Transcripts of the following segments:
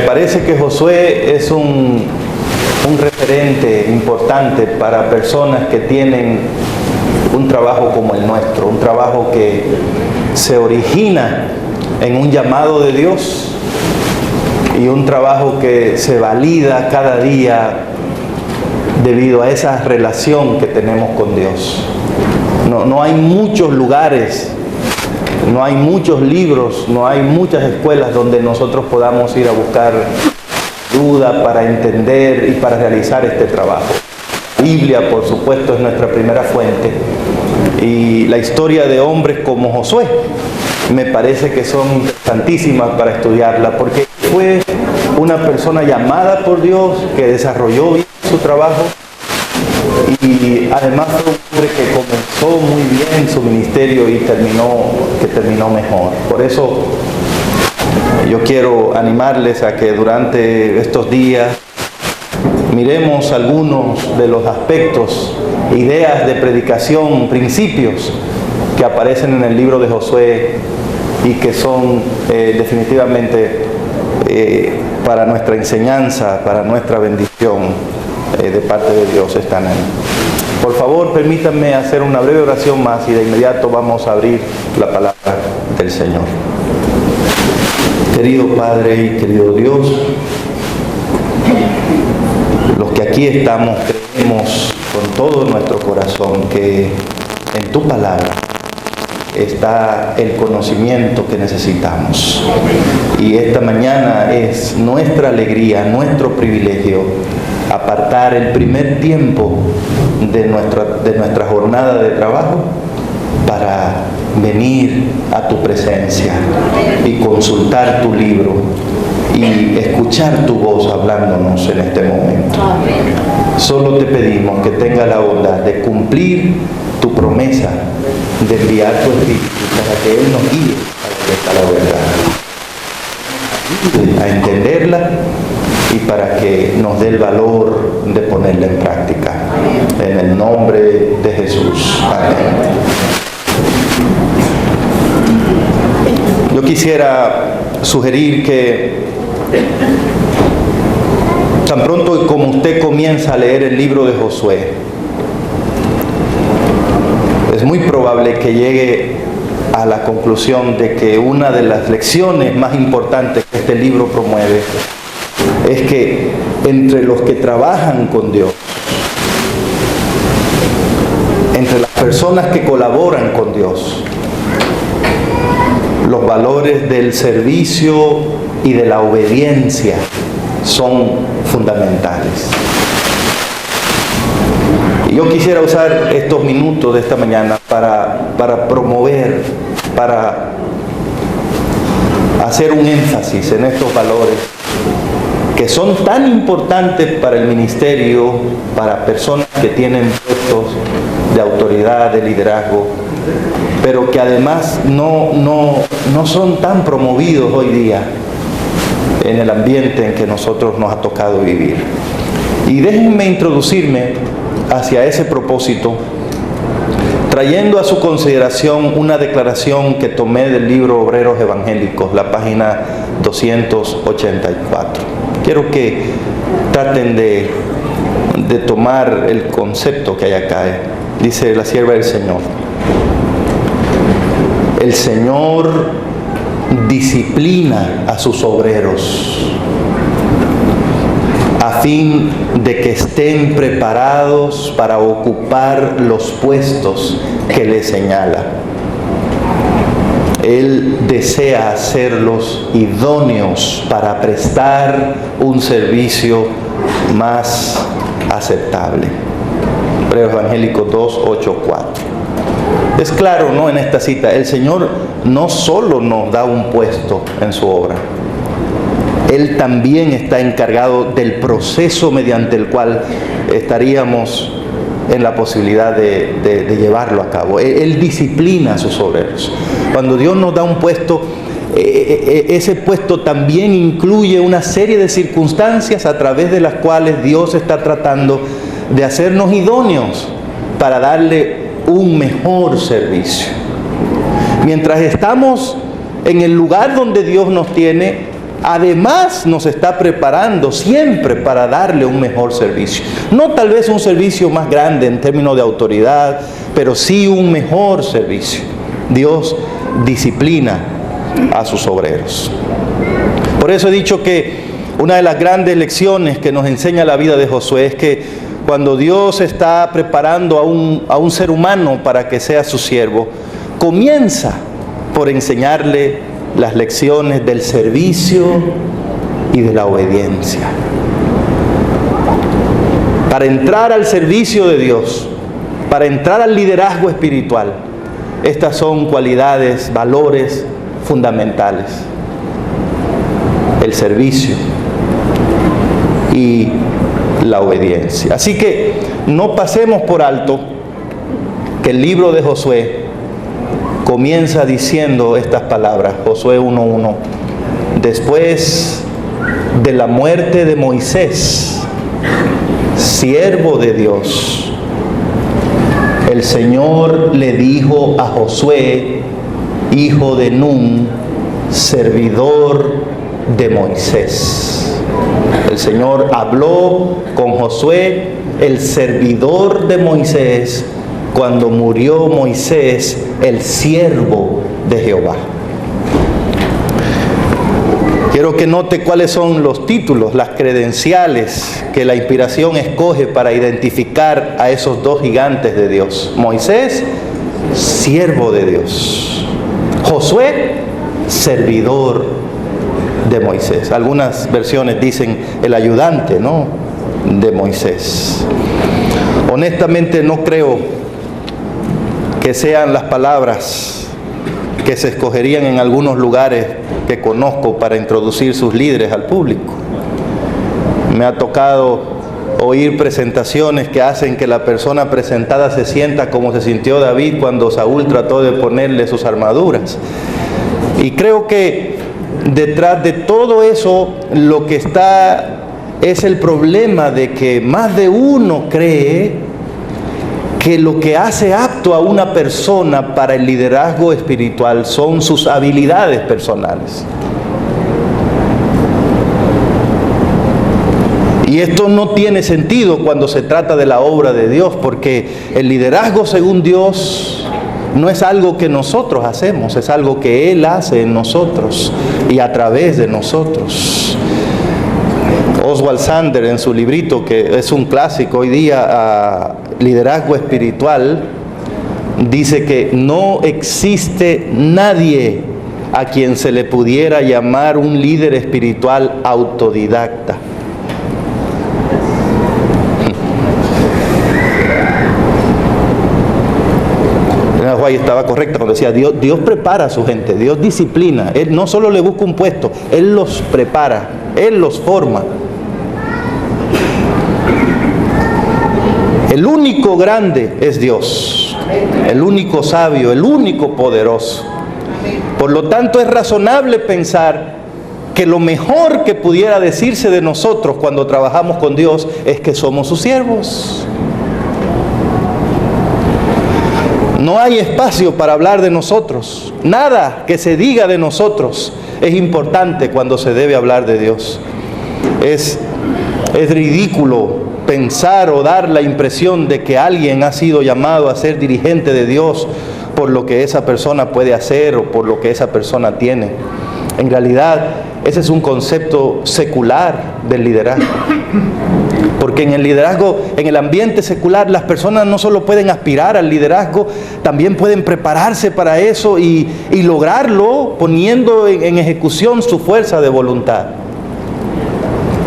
Me parece que Josué es un referente importante para personas que tienen un trabajo como el nuestro, un trabajo que se origina en un llamado de Dios y un trabajo que se valida cada día debido a esa relación que tenemos con Dios. No hay muchos lugares, no hay muchos libros, no hay muchas escuelas donde nosotros podamos ir a buscar ayuda para entender y para realizar este trabajo. La Biblia, por supuesto, es nuestra primera fuente, y la historia de hombres como Josué me parece que son interesantísimas para estudiarla, porque fue una persona llamada por Dios que desarrolló bien su trabajo, y además fue un hombre que comenzó muy bien su ministerio y terminó mejor. Por eso yo quiero animarles a que durante estos días miremos algunos de los aspectos, ideas de predicación, principios que aparecen en el libro de Josué y que son definitivamente para nuestra enseñanza, para nuestra bendición de parte de Dios están ahí. Por favor, permítanme hacer una breve oración más y de inmediato vamos a abrir la palabra del Señor. Querido Padre y querido Dios, los que aquí estamos creemos con todo nuestro corazón que en tu palabra está el conocimiento que necesitamos. Y esta mañana es nuestra alegría, nuestro privilegio, apartar el primer tiempo de nuestra jornada de trabajo para venir a tu presencia y consultar tu libro y escuchar tu voz hablándonos en este momento. Solo te pedimos que tenga la bondad de cumplir tu promesa de enviar tu Espíritu para que Él nos guíe a la verdad, a entenderla y para que nos dé el valor de ponerla en práctica. En el nombre de Jesús. Amén. Yo quisiera sugerir que tan pronto como usted comienza a leer el libro de Josué, es muy probable que llegue a la conclusión de que una de las lecciones más importantes que este libro promueve es que entre los que trabajan con Dios, entre las personas que colaboran con Dios, los valores del servicio y de la obediencia son fundamentales. Y yo quisiera usar estos minutos de esta mañana para promover, para hacer un énfasis en estos valores que son tan importantes para el ministerio, para personas que tienen puestos de autoridad, de liderazgo, pero que además no son tan promovidos hoy día en el ambiente en que nosotros nos ha tocado vivir. Y déjenme introducirme hacia ese propósito, trayendo a su consideración una declaración que tomé del libro Obreros Evangélicos, la página 284. Quiero que traten de tomar el concepto que hay acá. Dice la sierva del Señor: el Señor disciplina a sus obreros a fin de que estén preparados para ocupar los puestos que les señala. Él desea hacerlos idóneos para prestar un servicio más aceptable. Obreros Evangélicos 2:8-4. Es claro, ¿no?, en esta cita, el Señor no solo nos da un puesto en su obra, Él también está encargado del proceso mediante el cual estaríamos en la posibilidad de llevarlo a cabo. Él disciplina a sus obreros. Cuando Dios nos da un puesto, ese puesto también incluye una serie de circunstancias a través de las cuales Dios está tratando de hacernos idóneos para darle un mejor servicio. Mientras estamos en el lugar donde Dios nos tiene, además nos está preparando siempre para darle un mejor servicio. No tal vez un servicio más grande en términos de autoridad, pero sí un mejor servicio. Dios disciplina a sus obreros. Por eso he dicho que una de las grandes lecciones que nos enseña la vida de Josué es que cuando Dios está preparando a un ser humano para que sea su siervo, comienza por enseñarle las lecciones del servicio y de la obediencia. Para entrar al servicio de Dios, para entrar al liderazgo espiritual, estas son cualidades, valores fundamentales. El servicio y la obediencia. Así que no pasemos por alto que el libro de Josué comienza diciendo estas palabras, Josué 1:1. Después de la muerte de Moisés, siervo de Dios, el Señor le dijo a Josué, hijo de Nun, servidor de Moisés. El Señor habló con Josué, el servidor de Moisés, cuando murió Moisés, el siervo de Jehová. Quiero que note cuáles son los títulos, las credenciales que la inspiración escoge para identificar a esos dos gigantes de Dios. Moisés, siervo de Dios. Josué, servidor de Moisés. Algunas versiones dicen el ayudante, ¿no?, de Moisés. Honestamente no creo que sean las palabras que se escogerían en algunos lugares que conozco para introducir sus líderes al público. Me ha tocado oír presentaciones que hacen que la persona presentada se sienta como se sintió David cuando Saúl trató de ponerle sus armaduras. Y creo que detrás de todo eso lo que está es el problema de que más de uno cree que lo que hace apto a una persona para el liderazgo espiritual son sus habilidades personales. Y esto no tiene sentido cuando se trata de la obra de Dios, porque el liderazgo según Dios no es algo que nosotros hacemos, es algo que Él hace en nosotros y a través de nosotros. Oswald Sander, en su librito, que es un clásico hoy día, Liderazgo Espiritual, dice que no existe nadie a quien se le pudiera llamar un líder espiritual autodidacta. White estaba correcta cuando decía Dios prepara a su gente, Dios disciplina, Él no solo le busca un puesto, Él los prepara, Él los forma. El único grande es Dios, el único sabio, el único poderoso. Por lo tanto, es razonable pensar que lo mejor que pudiera decirse de nosotros cuando trabajamos con Dios es que somos sus siervos. No hay espacio para hablar de nosotros. Nada que se diga de nosotros es importante cuando se debe hablar de Dios. Es ridículo pensar o dar la impresión de que alguien ha sido llamado a ser dirigente de Dios por lo que esa persona puede hacer o por lo que esa persona tiene. En realidad, ese es un concepto secular del liderazgo. Porque en el liderazgo, en el ambiente secular, las personas no solo pueden aspirar al liderazgo, también pueden prepararse para eso y lograrlo poniendo en ejecución su fuerza de voluntad.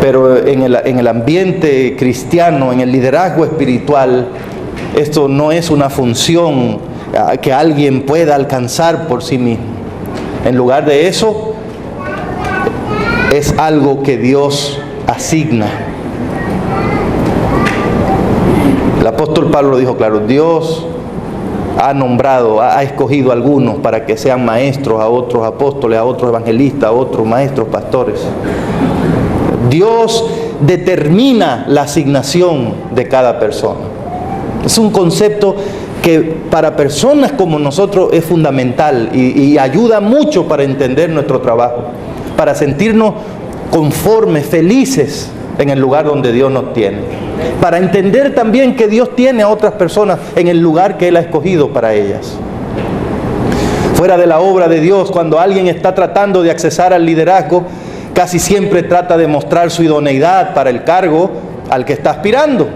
Pero en el ambiente cristiano, en el liderazgo espiritual, esto no es una función que alguien pueda alcanzar por sí mismo. En lugar de eso, es algo que Dios asigna. El apóstol Pablo lo dijo claro, Dios ha nombrado, ha escogido a algunos para que sean maestros, a otros apóstoles, a otros evangelistas, a otros maestros, pastores. Dios determina la asignación de cada persona. Es un concepto que para personas como nosotros es fundamental y ayuda mucho para entender nuestro trabajo. para sentirnos conformes, felices en el lugar donde Dios nos tiene. Para entender también que Dios tiene a otras personas en el lugar que Él ha escogido para ellas. Fuera de la obra de Dios, cuando alguien está tratando de accesar al liderazgo, casi siempre trata de mostrar su idoneidad para el cargo al que está aspirando.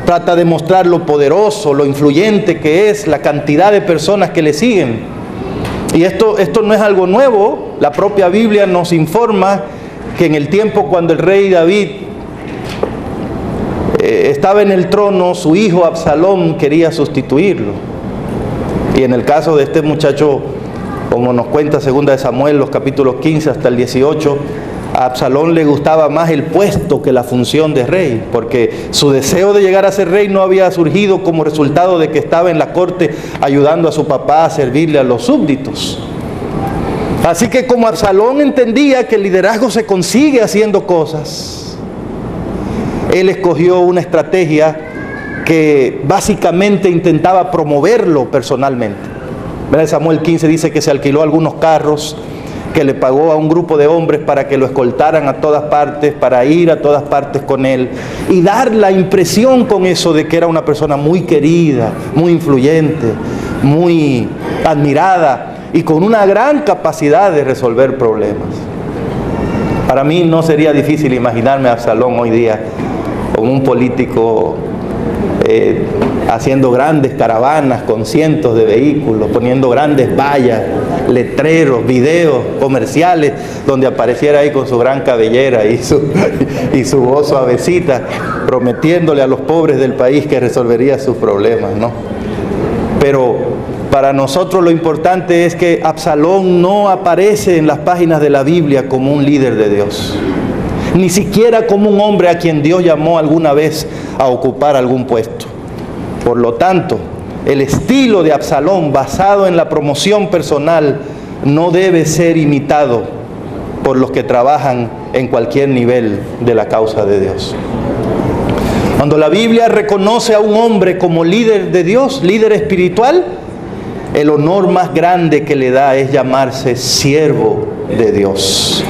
Trata de mostrar lo poderoso, lo influyente que es, la cantidad de personas que le siguen. Y esto no es algo nuevo. La propia Biblia nos informa que en el tiempo cuando el rey David estaba en el trono, su hijo Absalón quería sustituirlo. Y en el caso de este muchacho, como nos cuenta 2 de Samuel, los capítulos 15 hasta el 18, a Absalón le gustaba más el puesto que la función de rey, porque su deseo de llegar a ser rey no había surgido como resultado de que estaba en la corte ayudando a su papá a servirle a los súbditos. Así que como Absalón entendía que el liderazgo se consigue haciendo cosas, él escogió una estrategia que básicamente intentaba promoverlo personalmente. En Samuel 15 dice que se alquiló algunos carros, que le pagó a un grupo de hombres para que lo escoltaran a todas partes, para ir a todas partes con él y dar la impresión con eso de que era una persona muy querida, muy influyente, muy admirada y con una gran capacidad de resolver problemas. Para mí no sería difícil imaginarme a Absalón hoy día como un político haciendo grandes caravanas con cientos de vehículos, poniendo grandes vallas, letreros, videos, comerciales, donde apareciera ahí con su gran cabellera y su voz suavecita, prometiéndole a los pobres del país que resolvería sus problemas, ¿no? Pero para nosotros lo importante es que Absalón no aparece en las páginas de la Biblia como un líder de Dios, ni siquiera como un hombre a quien Dios llamó alguna vez a ocupar algún puesto. Por lo tanto, el estilo de Absalón basado en la promoción personal no debe ser imitado por los que trabajan en cualquier nivel de la causa de Dios. Cuando la Biblia reconoce a un hombre como líder de Dios, líder espiritual, el honor más grande que le da es llamarse siervo de Dios.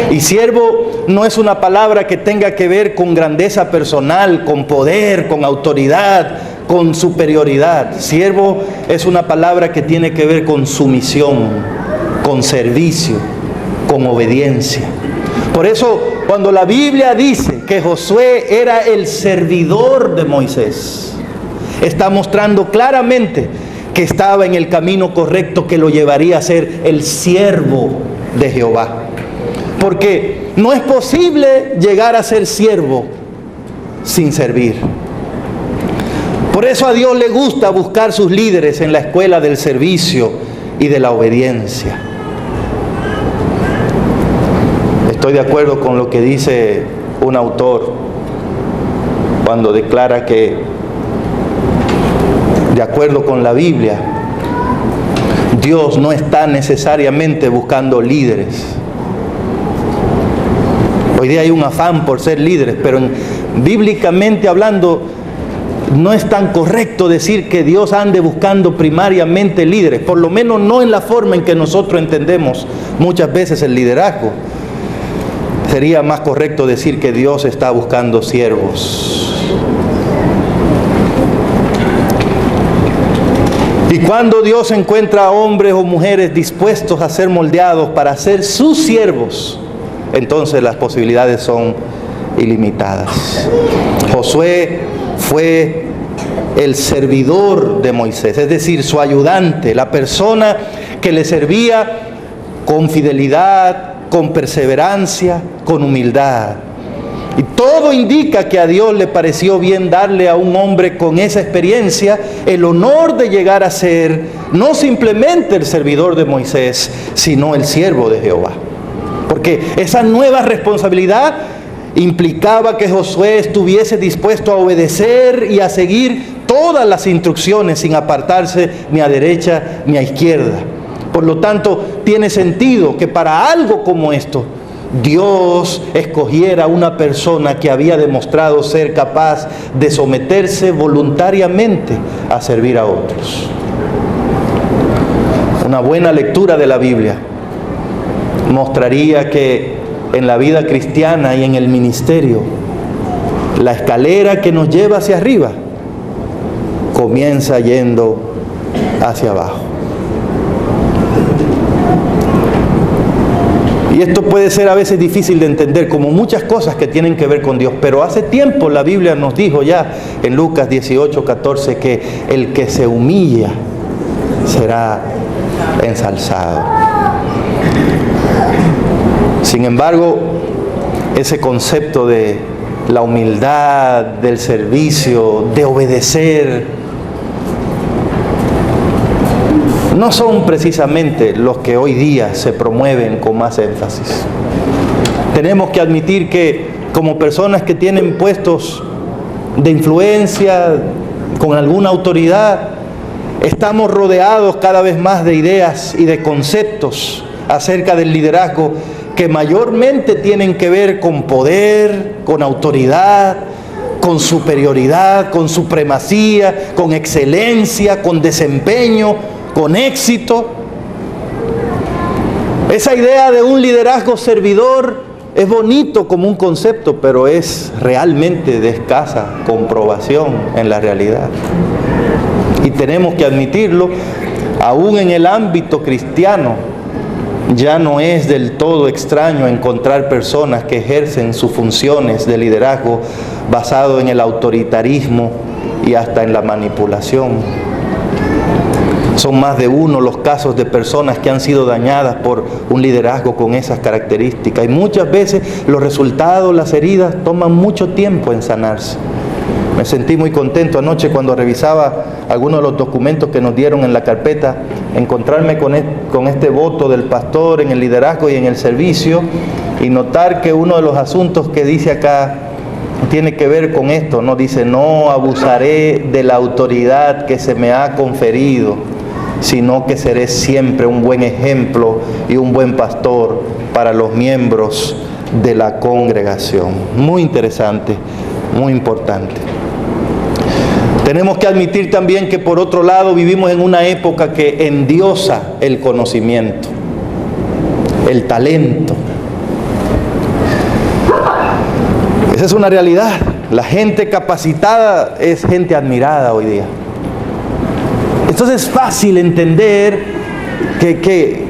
Y siervo no es una palabra que tenga que ver con grandeza personal, con poder, con autoridad, con superioridad. Siervo es una palabra que tiene que ver con sumisión, con servicio, con obediencia. Por eso, cuando la Biblia dice que Josué era el servidor de Moisés, está mostrando claramente que estaba en el camino correcto que lo llevaría a ser el siervo de Jehová. Porque no es posible llegar a ser siervo sin servir. Por eso a Dios le gusta buscar sus líderes en la escuela del servicio y de la obediencia. Estoy de acuerdo con lo que dice un autor cuando declara que, de acuerdo con la Biblia, Dios no está necesariamente buscando líderes. Hoy día hay un afán por ser líderes, pero bíblicamente hablando, no es tan correcto decir que Dios ande buscando primariamente líderes, por lo menos no en la forma en que nosotros entendemos muchas veces el liderazgo. Sería más correcto decir que Dios está buscando siervos. Y cuando Dios encuentra a hombres o mujeres dispuestos a ser moldeados para ser sus siervos, entonces las posibilidades son ilimitadas. Josué fue el servidor de Moisés, es decir, su ayudante, la persona que le servía con fidelidad, con perseverancia, con humildad. Y todo indica que a Dios le pareció bien darle a un hombre con esa experiencia el honor de llegar a ser no simplemente el servidor de Moisés, sino el siervo de Jehová. Porque esa nueva responsabilidad implicaba que Josué estuviese dispuesto a obedecer y a seguir todas las instrucciones sin apartarse ni a derecha ni a izquierda. Por lo tanto, tiene sentido que para algo como esto, Dios escogiera una persona que había demostrado ser capaz de someterse voluntariamente a servir a otros. Una buena lectura de la Biblia mostraría que en la vida cristiana y en el ministerio, la escalera que nos lleva hacia arriba comienza yendo hacia abajo. Y esto puede ser a veces difícil de entender, como muchas cosas que tienen que ver con Dios. Pero hace tiempo la Biblia nos dijo ya en Lucas 18:14 que el que se humilla será ensalzado. Sin embargo, ese concepto de la humildad, del servicio, de obedecer, no son precisamente los que hoy día se promueven con más énfasis. Tenemos que admitir que como personas que tienen puestos de influencia, con alguna autoridad, estamos rodeados cada vez más de ideas y de conceptos acerca del liderazgo que mayormente tienen que ver con poder, con autoridad, con superioridad, con supremacía, con excelencia, con desempeño, con éxito. Esa idea de un liderazgo servidor es bonito como un concepto, pero es realmente de escasa comprobación en la realidad. Y tenemos que admitirlo, aún en el ámbito cristiano, ya no es del todo extraño encontrar personas que ejercen sus funciones de liderazgo basado en el autoritarismo y hasta en la manipulación. Son más de uno los casos de personas que han sido dañadas por un liderazgo con esas características. Y muchas veces los resultados, las heridas, toman mucho tiempo en sanarse. Me sentí muy contento anoche cuando revisaba algunos de los documentos que nos dieron en la carpeta, encontrarme con este voto del pastor en el liderazgo y en el servicio, y notar que uno de los asuntos que dice acá tiene que ver con esto, ¿no? Dice: no abusaré de la autoridad que se me ha conferido, sino que seré siempre un buen ejemplo y un buen pastor para los miembros de la congregación. Muy interesante, muy importante. Tenemos que admitir también que por otro lado vivimos en una época que endiosa el conocimiento, el talento. Esa es una realidad. La gente capacitada es gente admirada hoy día. Entonces es fácil entender que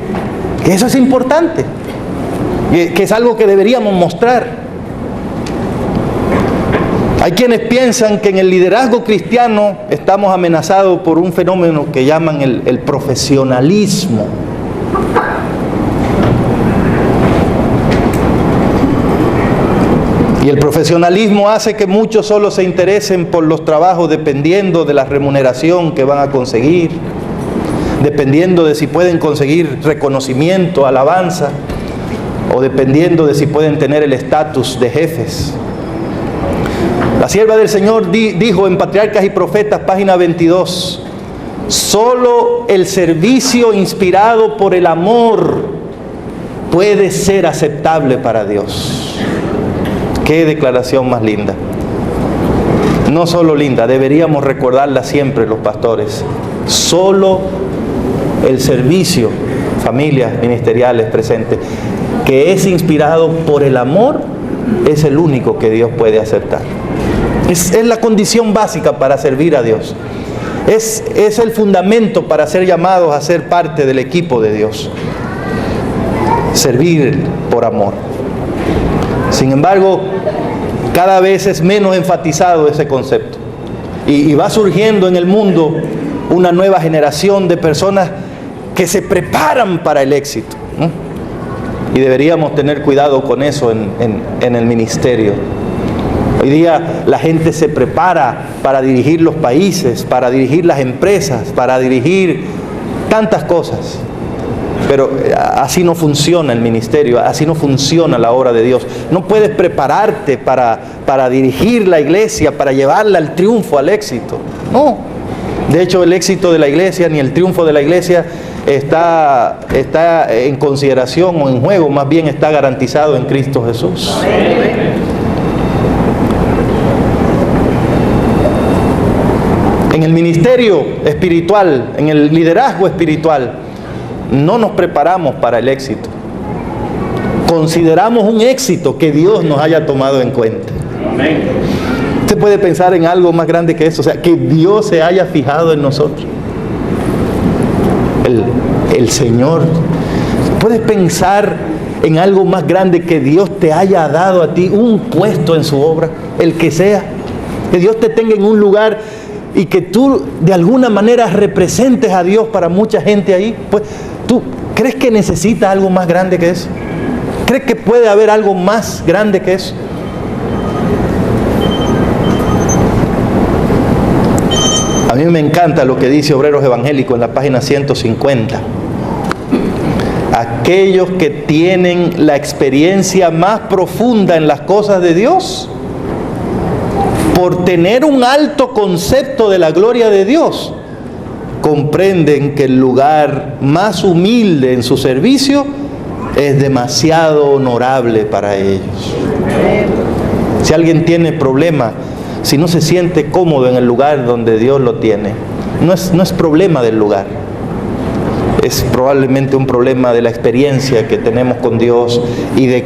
eso es importante, que es algo que deberíamos mostrar. Hay quienes piensan que en el liderazgo cristiano estamos amenazados por un fenómeno que llaman el profesionalismo. Y el profesionalismo hace que muchos solo se interesen por los trabajos dependiendo de la remuneración que van a conseguir, dependiendo de si pueden conseguir reconocimiento, alabanza, o dependiendo de si pueden tener el estatus de jefes. La sierva del Señor dijo en Patriarcas y Profetas, página 22, solo el servicio inspirado por el amor puede ser aceptable para Dios. Qué declaración más linda. No solo linda, deberíamos recordarla siempre los pastores. Solo el servicio, familias ministeriales presentes, que es inspirado por el amor, es el único que Dios puede aceptar. Es la condición básica para servir a Dios. Es el fundamento para ser llamados a ser parte del equipo de Dios. Servir por amor. Sin embargo, cada vez es menos enfatizado ese concepto. Y va surgiendo en el mundo una nueva generación de personas que se preparan para el éxito. Y deberíamos tener cuidado con eso en el ministerio. Hoy día la gente se prepara para dirigir los países, para dirigir las empresas, para dirigir tantas cosas. Pero así no funciona el ministerio, así no funciona la obra de Dios. No puedes prepararte para dirigir la iglesia, para llevarla al triunfo, al éxito. No. De hecho, el éxito de la iglesia ni el triunfo de la iglesia está en consideración o en juego, más bien está garantizado en Cristo Jesús. En el ministerio espiritual, en el liderazgo espiritual, no nos preparamos para el éxito. consideramos un éxito que Dios nos haya tomado en cuenta. Amén. Usted puede pensar en algo más grande que eso, o sea, que Dios se haya fijado en nosotros. El Señor. Puedes pensar en algo más grande, que Dios te haya dado a ti un puesto en su obra, el que sea. Que Dios te tenga en un lugar y que tú de alguna manera representes a Dios para mucha gente ahí. Pues, ¿tú crees que necesita algo más grande que eso? ¿Crees que puede haber algo más grande que eso? A mí me encanta lo que dice Obreros Evangélicos en la página 150. Aquellos que tienen la experiencia más profunda en las cosas de Dios, por tener un alto concepto de la gloria de Dios, comprenden que el lugar más humilde en su servicio es demasiado honorable para ellos. Si alguien tiene problema, si no se siente cómodo en el lugar donde Dios lo tiene, no es problema del lugar. Es probablemente un problema de la experiencia que tenemos con Dios y de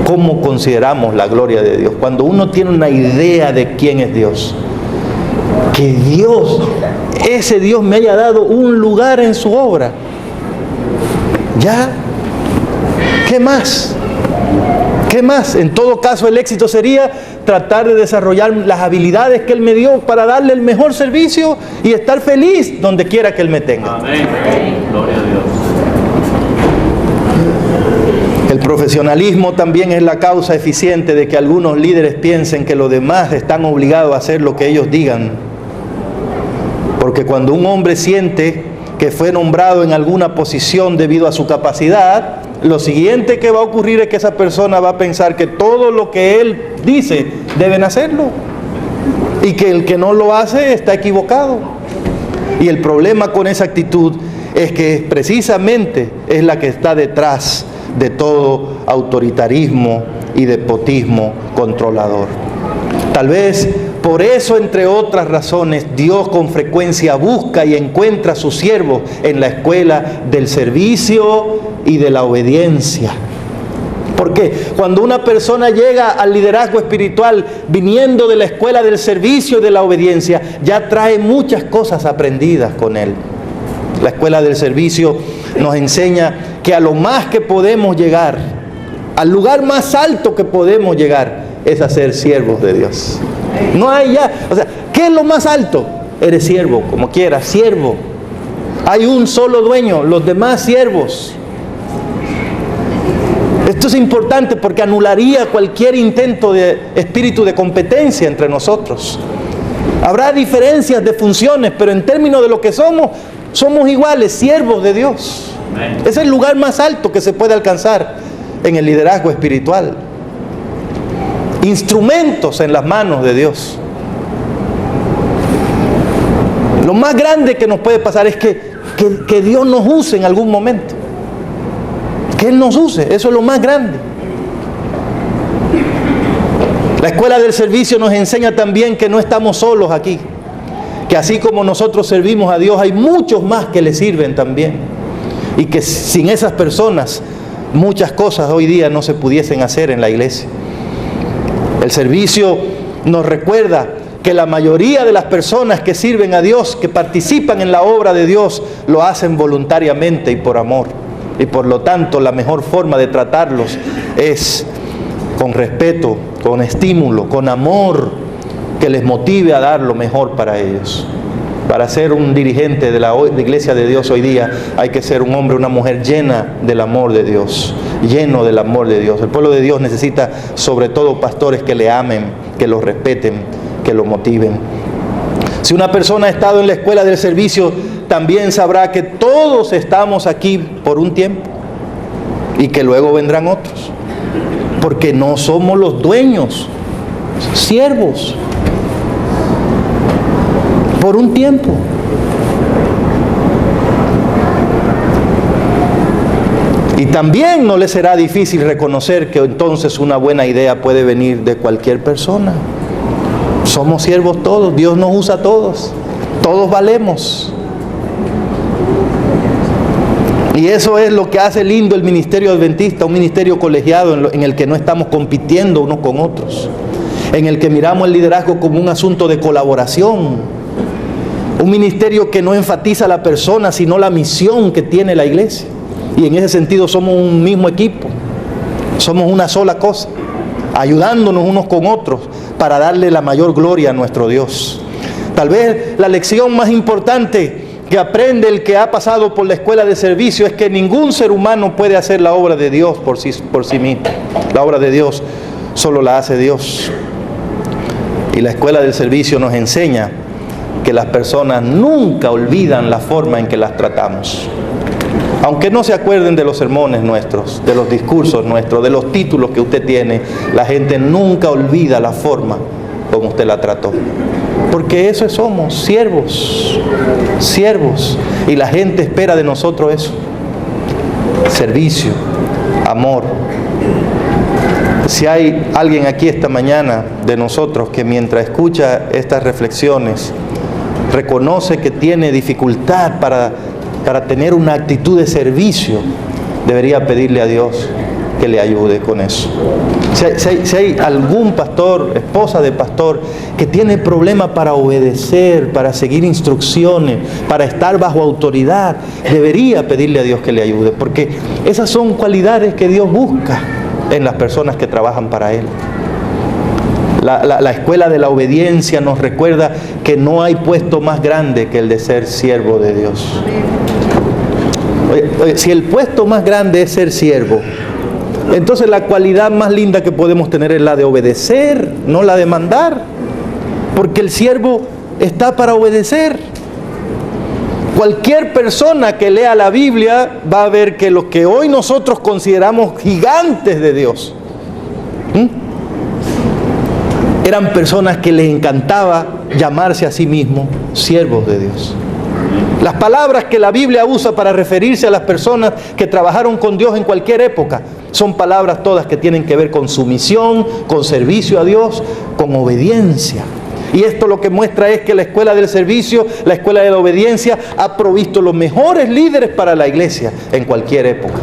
cómo consideramos la gloria de Dios. Cuando uno tiene una idea de quién es Dios, que Dios, ese Dios me haya dado un lugar en su obra, ¿ya? ¿Qué más? ¿Qué más? En todo caso, el éxito sería tratar de desarrollar las habilidades que Él me dio para darle el mejor servicio y estar feliz donde quiera que Él me tenga. Amén. Gloria a Dios. El profesionalismo también es la causa eficiente de que algunos líderes piensen que los demás están obligados a hacer lo que ellos digan. Porque cuando un hombre siente que fue nombrado en alguna posición debido a su capacidad, lo siguiente que va a ocurrir es que esa persona va a pensar que todo lo que él dice deben hacerlo y que el que no lo hace está equivocado. Y el problema con esa actitud es que precisamente es la que está detrás de todo autoritarismo y despotismo controlador. Tal vez por eso, entre otras razones, Dios con frecuencia busca y encuentra a sus siervos en la escuela del servicio y de la obediencia. Porque cuando una persona llega al liderazgo espiritual viniendo de la escuela del servicio y de la obediencia, ya trae muchas cosas aprendidas con él. La escuela del servicio nos enseña que a lo más que podemos llegar, al lugar más alto que podemos llegar, es a ser siervos de Dios. No hay ya, o sea, ¿qué es lo más alto? Eres siervo, como quieras, siervo. Hay un solo dueño, los demás siervos. Esto es importante porque anularía cualquier intento de espíritu de competencia entre nosotros. Habrá diferencias de funciones, pero en términos de lo que somos, somos iguales, siervos de Dios. Es el lugar más alto que se puede alcanzar en el liderazgo espiritual. Instrumentos en las manos de Dios. Lo más grande que nos puede pasar es que Dios nos use en algún momento. Que Él nos use, eso es lo más grande. La escuela del servicio nos enseña también que no estamos solos aquí. Que así como nosotros servimos a Dios, hay muchos más que le sirven también. Y que sin esas personas, muchas cosas hoy día no se pudiesen hacer en la iglesia. El servicio nos recuerda que la mayoría de las personas que sirven a Dios, que participan en la obra de Dios, lo hacen voluntariamente y por amor. Y por lo tanto, la mejor forma de tratarlos es con respeto, con estímulo, con amor, que les motive a dar lo mejor para ellos. Para ser un dirigente de la iglesia de Dios hoy día, hay que ser un hombre, una mujer llena del amor de Dios, lleno del amor de Dios. El pueblo de Dios necesita sobre todo pastores que le amen, que lo respeten, que lo motiven. Si una persona ha estado en la escuela del servicio, también sabrá que todos estamos aquí por un tiempo y que luego vendrán otros. Porque no somos los dueños, siervos. Por un tiempo. Y también no le será difícil reconocer que entonces una buena idea puede venir de cualquier persona. Somos siervos todos, Dios nos usa a todos, todos valemos. Y eso es lo que hace lindo el ministerio adventista, un ministerio colegiado en el que no estamos compitiendo unos con otros, en el que miramos el liderazgo como un asunto de colaboración, un ministerio que no enfatiza a la persona sino la misión que tiene la iglesia. Y en ese sentido somos un mismo equipo, somos una sola cosa, ayudándonos unos con otros para darle la mayor gloria a nuestro Dios. Tal vez la lección más importante que aprende el que ha pasado por la escuela de servicio es que ningún ser humano puede hacer la obra de Dios por sí mismo. La obra de Dios solo la hace Dios. Y la escuela del servicio nos enseña que las personas nunca olvidan la forma en que las tratamos. Aunque no se acuerden de los sermones nuestros, de los discursos nuestros, de los títulos que usted tiene, la gente nunca olvida la forma como usted la trató. Porque eso somos, siervos. Y la gente espera de nosotros eso. Servicio, amor. Si hay alguien aquí esta mañana de nosotros que mientras escucha estas reflexiones reconoce que tiene dificultad para tener una actitud de servicio, debería pedirle a Dios que le ayude con eso. Si hay algún pastor, esposa de pastor, que tiene problemas para obedecer, para seguir instrucciones, para estar bajo autoridad, debería pedirle a Dios que le ayude, porque esas son cualidades que Dios busca en las personas que trabajan para Él. La escuela de la obediencia nos recuerda que no hay puesto más grande que el de ser siervo de Dios. Oye, si el puesto más grande es ser siervo, entonces la cualidad más linda que podemos tener es la de obedecer, no la de mandar, porque el siervo está para obedecer. Cualquier persona que lea la Biblia va a ver que lo que hoy nosotros consideramos gigantes de Dios, eran personas que les encantaba llamarse a sí mismos siervos de Dios. Las palabras que la Biblia usa para referirse a las personas que trabajaron con Dios en cualquier época son palabras todas que tienen que ver con sumisión, con servicio a Dios, con obediencia. Y esto lo que muestra es que la escuela del servicio, la escuela de la obediencia, ha provisto los mejores líderes para la iglesia en cualquier época.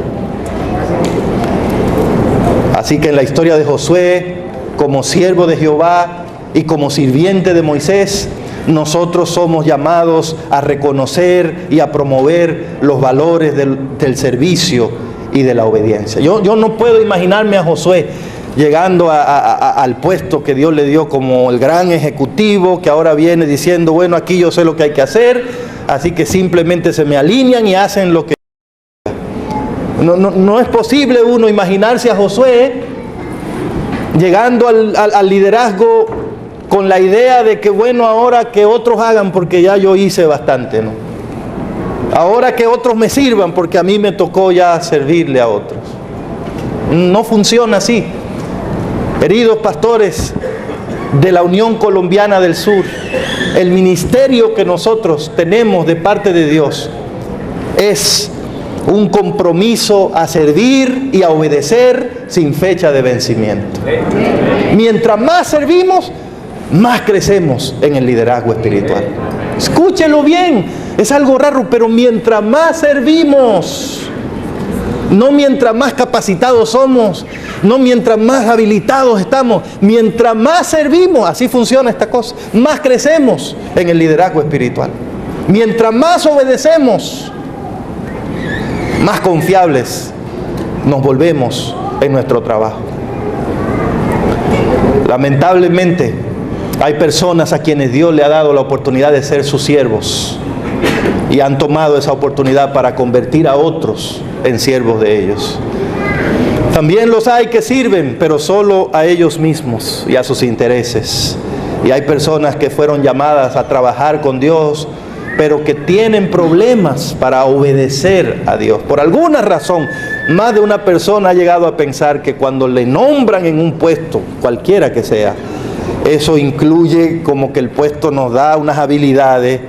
Así que en la historia de Josué, como siervo de Jehová y como sirviente de Moisés, nosotros somos llamados a reconocer y a promover los valores del servicio y de la obediencia. Yo no puedo imaginarme a Josué llegando al puesto que Dios le dio como el gran ejecutivo, que ahora viene diciendo, bueno, aquí yo sé lo que hay que hacer, así que simplemente se me alinean y hacen lo que... No es posible uno imaginarse a Josué llegando al liderazgo con la idea de que, bueno, ahora que otros hagan porque ya yo hice bastante, ¿no? Ahora que otros me sirvan porque a mí me tocó ya servirle a otros. No funciona así. Queridos pastores de la Unión Colombiana del Sur, el ministerio que nosotros tenemos de parte de Dios es un compromiso a servir y a obedecer sin fecha de vencimiento. Mientras más servimos, más crecemos en el liderazgo espiritual. Escúchelo bien, es algo raro, pero mientras más servimos, no mientras más capacitados somos, no mientras más habilitados estamos, mientras más servimos, así funciona esta cosa, más crecemos en el liderazgo espiritual. Mientras más obedecemos, más confiables nos volvemos en nuestro trabajo. Lamentablemente, hay personas a quienes Dios le ha dado la oportunidad de ser sus siervos y han tomado esa oportunidad para convertir a otros en siervos de ellos. También los hay que sirven, pero solo a ellos mismos y a sus intereses. Y hay personas que fueron llamadas a trabajar con Dios, pero que tienen problemas para obedecer a Dios. Por alguna razón, más de una persona ha llegado a pensar que cuando le nombran en un puesto, cualquiera que sea, eso incluye como que el puesto nos da unas habilidades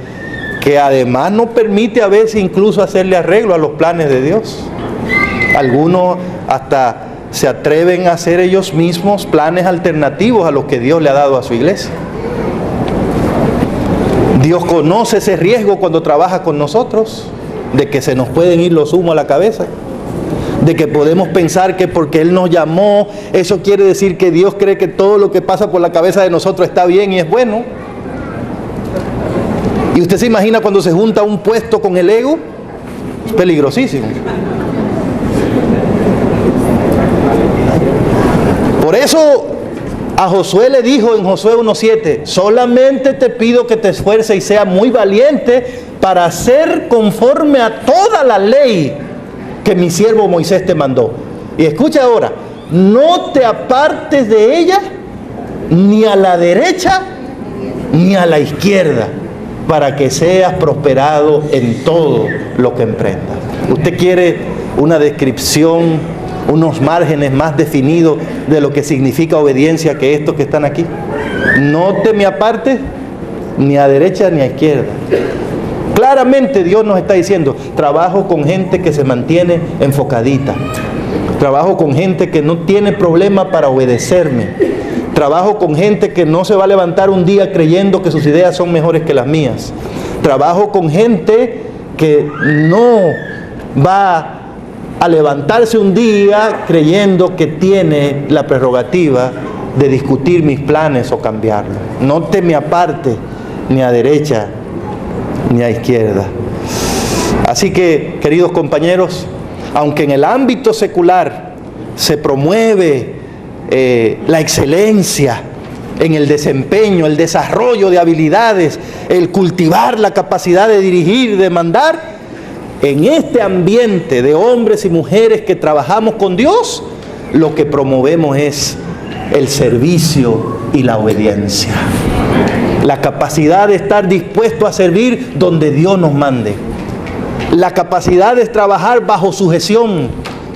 que además nos permite a veces incluso hacerle arreglo a los planes de Dios. Algunos hasta se atreven a hacer ellos mismos planes alternativos a los que Dios le ha dado a su iglesia. Dios conoce ese riesgo cuando trabaja con nosotros. de que se nos pueden ir los humos a la cabeza, de que podemos pensar que porque Él nos llamó, eso quiere decir que Dios cree que todo lo que pasa por la cabeza de nosotros está bien y es bueno. Y usted se imagina cuando se junta un puesto con el ego, es peligrosísimo. Por eso a Josué le dijo en Josué 1:7, solamente te pido que te esfuerces y seas muy valiente para hacer conforme a toda la ley que mi siervo Moisés te mandó. Y escucha ahora, no te apartes de ella ni a la derecha ni a la izquierda, para que seas prosperado en todo lo que emprendas. ¿Usted quiere una descripción, unos márgenes más definidos de lo que significa obediencia que estos que están aquí? No te me apartes ni a derecha ni a izquierda. Claramente Dios nos está diciendo, trabajo con gente que se mantiene enfocadita. Trabajo con gente que no tiene problema para obedecerme. Trabajo con gente que no se va a levantar un día creyendo que sus ideas son mejores que las mías. Trabajo con gente que no va a levantarse un día creyendo que tiene la prerrogativa de discutir mis planes o cambiarlos. No te me apartes ni a derecha ni a izquierda. Así que, queridos compañeros, aunque en el ámbito secular se promueve la excelencia en el desempeño, el desarrollo de habilidades, el cultivar la capacidad de dirigir, de mandar, en este ambiente de hombres y mujeres que trabajamos con Dios, lo que promovemos es el servicio y la obediencia. La capacidad de estar dispuesto a servir donde Dios nos mande. La capacidad de trabajar bajo sujeción,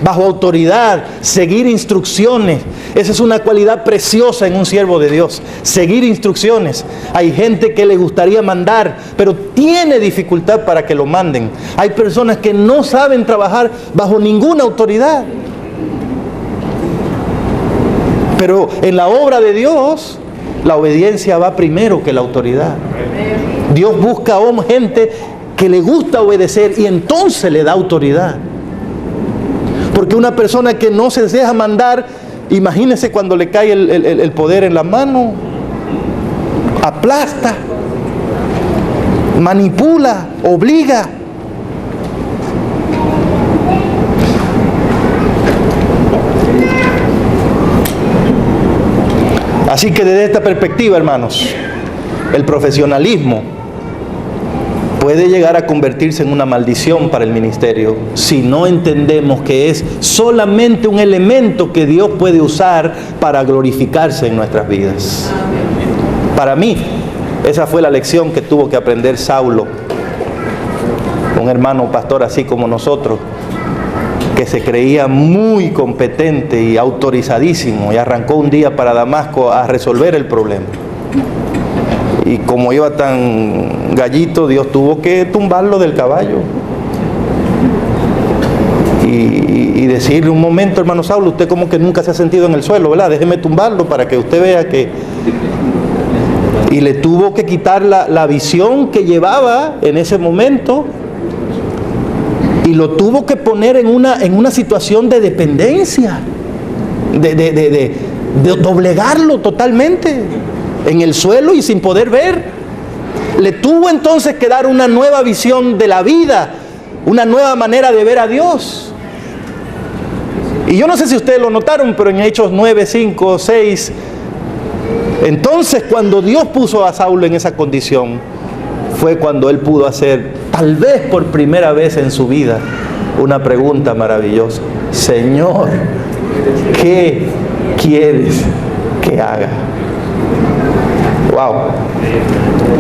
bajo autoridad, seguir instrucciones. Esa es una cualidad preciosa en un siervo de Dios, seguir instrucciones. Hay gente que le gustaría mandar, pero tiene dificultad para que lo manden. Hay personas que no saben trabajar bajo ninguna autoridad. Pero en la obra de Dios, la obediencia va primero que la autoridad. Dios busca a gente que le gusta obedecer y entonces le da autoridad. Porque una persona que no se deja mandar, imagínese cuando le cae el poder en la mano, aplasta, manipula, obliga. Así que desde esta perspectiva, hermanos, el profesionalismo puede llegar a convertirse en una maldición para el ministerio si no entendemos que es solamente un elemento que Dios puede usar para glorificarse en nuestras vidas. Para mí, esa fue la lección que tuvo que aprender Saulo, un hermano pastor así como nosotros, que se creía muy competente y autorizadísimo y arrancó un día para Damasco a resolver el problema. Y como iba tan gallito, Dios tuvo que tumbarlo del caballo y decirle un momento, hermano Saulo, usted como que nunca se ha sentido en el suelo, ¿verdad? Déjeme tumbarlo para que usted vea que... Y le tuvo que quitar la visión que llevaba en ese momento y lo tuvo que poner en una situación de dependencia, de doblegarlo totalmente en el suelo y sin poder ver. Le tuvo entonces que dar una nueva visión de la vida, una nueva manera de ver a Dios. Y yo no sé si ustedes lo notaron, pero en Hechos 9, 5, 6, entonces cuando Dios puso a Saulo en esa condición, fue cuando él pudo hacer, tal vez por primera vez en su vida, una pregunta maravillosa: Señor, ¿qué quieres que haga? Wow,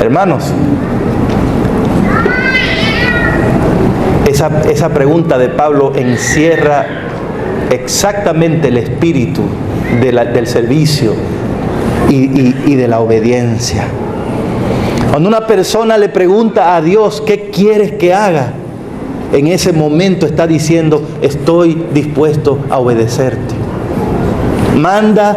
hermanos, esa pregunta de Pablo encierra exactamente el espíritu del servicio y de la obediencia. Cuando una persona le pregunta a Dios ¿qué quieres que haga?, en ese momento está diciendo: estoy dispuesto a obedecerte. Manda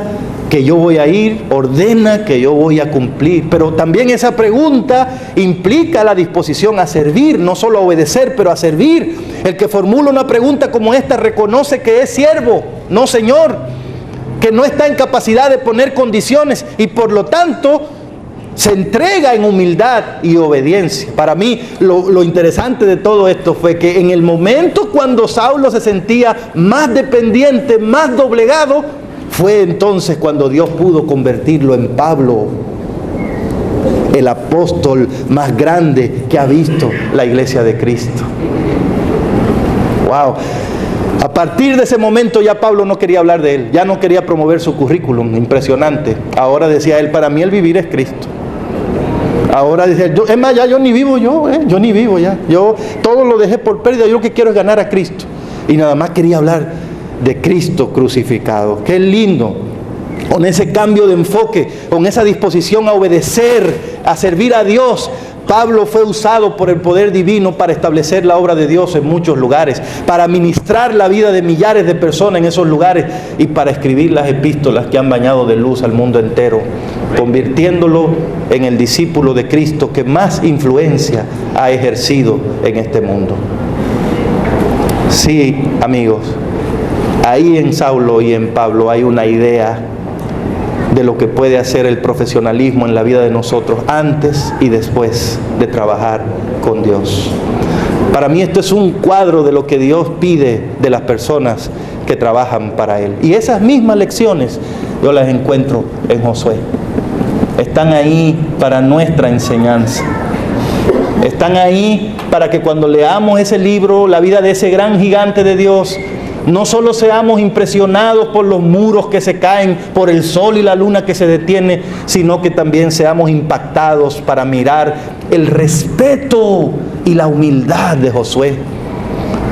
que yo voy a ir, ordena que yo voy a cumplir. Pero también esa pregunta implica la disposición a servir, no solo a obedecer, pero a servir. El que formula una pregunta como esta reconoce que es siervo, no señor, que no está en capacidad de poner condiciones y por lo tanto se entrega en humildad y obediencia. Para mí lo interesante de todo esto fue que en el momento cuando Saulo se sentía más dependiente, más doblegado, fue entonces cuando Dios pudo convertirlo en Pablo, el apóstol más grande que ha visto la iglesia de Cristo. ¡Wow! A partir de ese momento ya Pablo no quería hablar de él, ya no quería promover su currículum, impresionante. Ahora decía él, para mí el vivir es Cristo. Ahora decía, es más, ya yo ni vivo yo ni vivo ya. Yo todo lo dejé por pérdida, yo lo que quiero es ganar a Cristo. Y nada más quería hablar de Cristo crucificado. Qué lindo, con ese cambio de enfoque, con esa disposición a obedecer, a servir a Dios. Pablo fue usado por el poder divino para establecer la obra de Dios en muchos lugares, para ministrar la vida de millares de personas en esos lugares y para escribir las epístolas que han bañado de luz al mundo entero, convirtiéndolo en el discípulo de Cristo que más influencia ha ejercido en este mundo. Sí, amigos, ahí en Saulo y en Pablo hay una idea de lo que puede hacer el profesionalismo en la vida de nosotros antes y después de trabajar con Dios. Para mí esto es un cuadro de lo que Dios pide de las personas que trabajan para Él. Y esas mismas lecciones yo las encuentro en Josué. Están ahí para nuestra enseñanza. Están ahí para que cuando leamos ese libro, la vida de ese gran gigante de Dios, no solo seamos impresionados por los muros que se caen, por el sol y la luna que se detiene, sino que también seamos impactados para mirar el respeto y la humildad de Josué.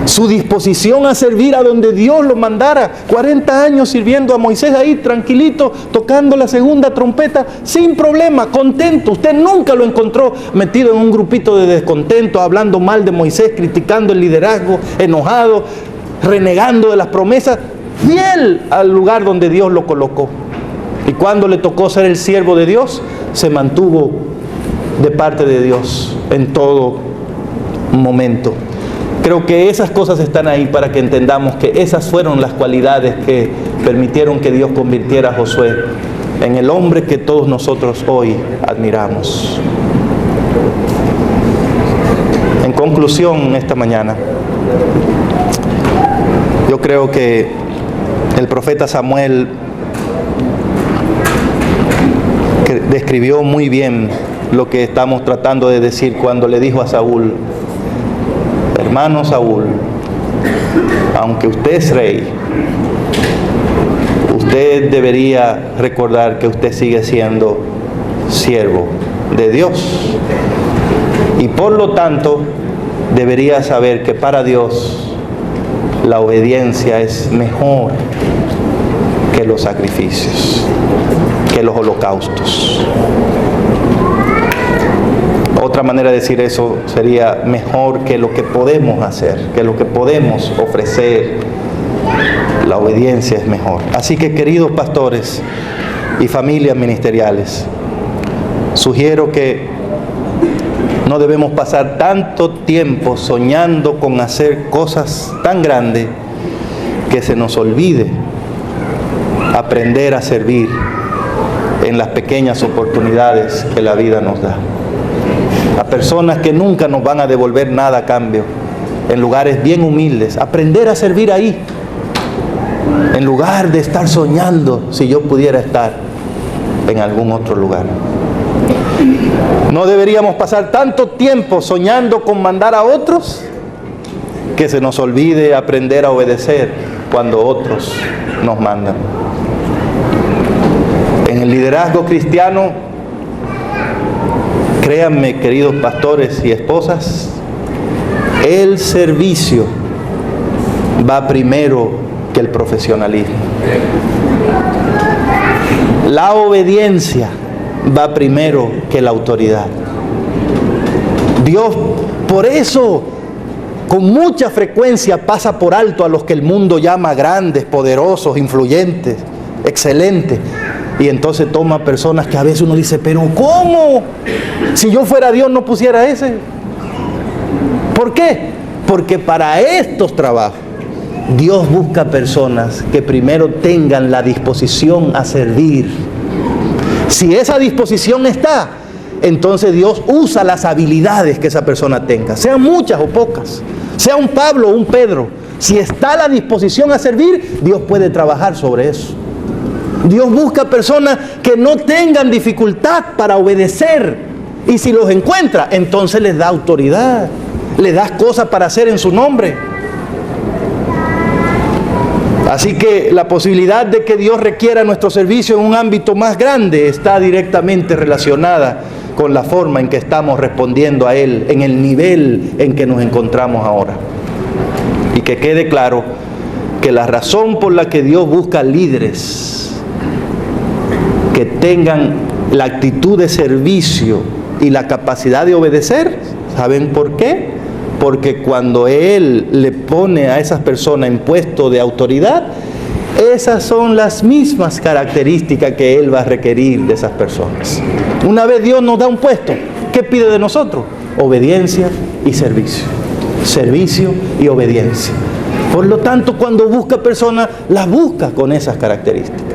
Su disposición a servir a donde Dios lo mandara. 40 años sirviendo a Moisés ahí, tranquilito, tocando la segunda trompeta, sin problema, contento. Usted nunca lo encontró metido en un grupito de descontento, hablando mal de Moisés, criticando el liderazgo, enojado, renegando de las promesas, fiel al lugar donde Dios lo colocó. Y cuando le tocó ser el siervo de Dios, se mantuvo de parte de Dios en todo momento. Creo que esas cosas están ahí para que entendamos que esas fueron las cualidades que permitieron que Dios convirtiera a Josué en el hombre que todos nosotros hoy admiramos. En conclusión, esta mañana, yo creo que el profeta Samuel describió muy bien lo que estamos tratando de decir cuando le dijo a Saúl: hermano Saúl, aunque usted es rey, usted debería recordar que usted sigue siendo siervo de Dios. Y por lo tanto, debería saber que para Dios la obediencia es mejor que los sacrificios, que los holocaustos. Otra manera de decir eso sería mejor que lo que podemos hacer, que lo que podemos ofrecer. La obediencia es mejor. Así que, queridos pastores y familias ministeriales, sugiero que no debemos pasar tanto tiempo soñando con hacer cosas tan grandes que se nos olvide aprender a servir en las pequeñas oportunidades que la vida nos da. A personas que nunca nos van a devolver nada a cambio, en lugares bien humildes, aprender a servir ahí, en lugar de estar soñando si yo pudiera estar en algún otro lugar. No deberíamos pasar tanto tiempo soñando con mandar a otros que se nos olvide aprender a obedecer cuando otros nos mandan. En el liderazgo cristiano, créanme, queridos pastores y esposas, el servicio va primero que el profesionalismo. La obediencia va primero que la autoridad. Dios, por eso, con mucha frecuencia pasa por alto a los que el mundo llama grandes, poderosos, influyentes, excelentes, Y entonces toma personas que a veces uno dice, pero ¿cómo? Si yo fuera Dios no pusiera ese. ¿Por qué? Porque para estos trabajos Dios busca personas que primero tengan la disposición a servir. Si esa disposición está, entonces Dios usa las habilidades que esa persona tenga, sean muchas o pocas, sea un Pablo o un Pedro. Si está la disposición a servir, Dios puede trabajar sobre eso. Dios busca personas que no tengan dificultad para obedecer. Y si los encuentra, entonces les da autoridad, les da cosas para hacer en su nombre. Así que la posibilidad de que Dios requiera nuestro servicio en un ámbito más grande está directamente relacionada con la forma en que estamos respondiendo a Él, en el nivel en que nos encontramos ahora. Y que quede claro que la razón por la que Dios busca líderes que tengan la actitud de servicio y la capacidad de obedecer, ¿saben por qué? Porque cuando Él le pone a esas personas en puesto de autoridad, esas son las mismas características que Él va a requerir de esas personas. Una vez Dios nos da un puesto, ¿qué pide de nosotros? Obediencia y servicio. Servicio y obediencia. Por lo tanto, cuando busca personas, las busca con esas características.